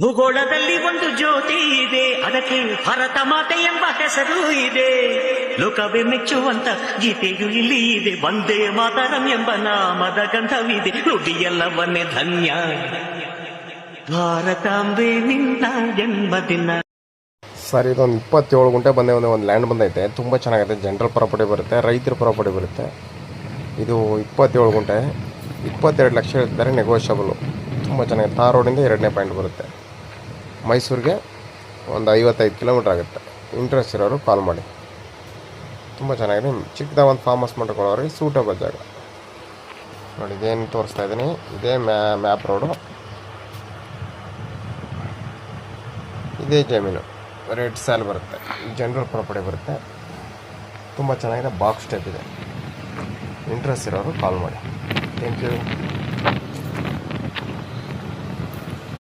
ಭೂಗೋಳದಲ್ಲಿ ಒಂದು ಜ್ಯೋತಿ ಇದೆ, ಅದಕ್ಕೆ ಭಾರತ ಮಾತೆ ಎಂಬ ಹೆಸರು ಇದೆ. ಲೋಕವೇ ಮೆಚ್ಚುವಂತ ಗೀತೆಯು ಇಲ್ಲಿ ಇದೆ. ವಂದೇ ಮಾತರಂ ಎಂಬ ನಾಮದ ಗಂಧವಿದೆ. ನುಡಿಯೆಲ್ಲವನ್ನೇ ಧನ್ಯ ಭಾರತಾಂಬೆ ನಿನ್ನ ಜನ್ಮದಿನ. ಸರ್ ಇದೊಂದು 27 ಗುಂಟೆ ಬಂದೆ ಒಂದು ಲ್ಯಾಂಡ್ ಬಂದೈತೆ. ತುಂಬ ಚೆನ್ನಾಗೈತೆ. ಜನರಲ್ ಪ್ರಾಪರ್ಟಿ ಬರುತ್ತೆ, ರೈತರ ಪ್ರಾಪರ್ಟಿ ಬರುತ್ತೆ. ಇದು 27 ಗುಂಟೆ 22 ಲಕ್ಷ ಹೇಳ್ತಿದ್ದಾರೆ. ನೆಗೋಷಿಯಬಲು. ತುಂಬ ಚೆನ್ನಾಗಿದೆ. ತಾರ್ ರೋಡಿಂದ 2ನೇ ಪಾಯಿಂಟ್ ಬರುತ್ತೆ. ಮೈಸೂರಿಗೆ ಒಂದು 55 ಕಿಲೋಮೀಟ್ರ್ ಆಗುತ್ತೆ. ಇಂಟ್ರೆಸ್ಟ್ ಇರೋರು ಕಾಲ್ ಮಾಡಿ. ತುಂಬ ಚೆನ್ನಾಗಿದೆ. ಚಿಕ್ಕದಾಗ ಒಂದು ಫಾರ್ಮ್ ಹೌಸ್ ಮಾಡ್ಕೊಳ್ಳೋರಿಗೆ ಸೂಟಬಲ್ ಜಾಗ ನೋಡಿ. ಇದೇನು ತೋರಿಸ್ತಾ ಇದ್ದೀನಿ, ಇದೇ ಮ್ಯಾಪ್ ರೋಡು, ಇದೇ ಜಮೀನು. ರೆಡ್ ಸ್ಯಾಲ್ ಬರುತ್ತೆ, ಜನರಲ್ ಪ್ರಾಪರ್ಟಿ ಬರುತ್ತೆ. ತುಂಬ ಚೆನ್ನಾಗಿದೆ. ಬಾಕ್ಸ್ ಟೈಪ್ ಇದೆ. ಇಂಟ್ರೆಸ್ಟ್ ಇರೋರು ಕಾಲ್ ಮಾಡಿ. Thank you.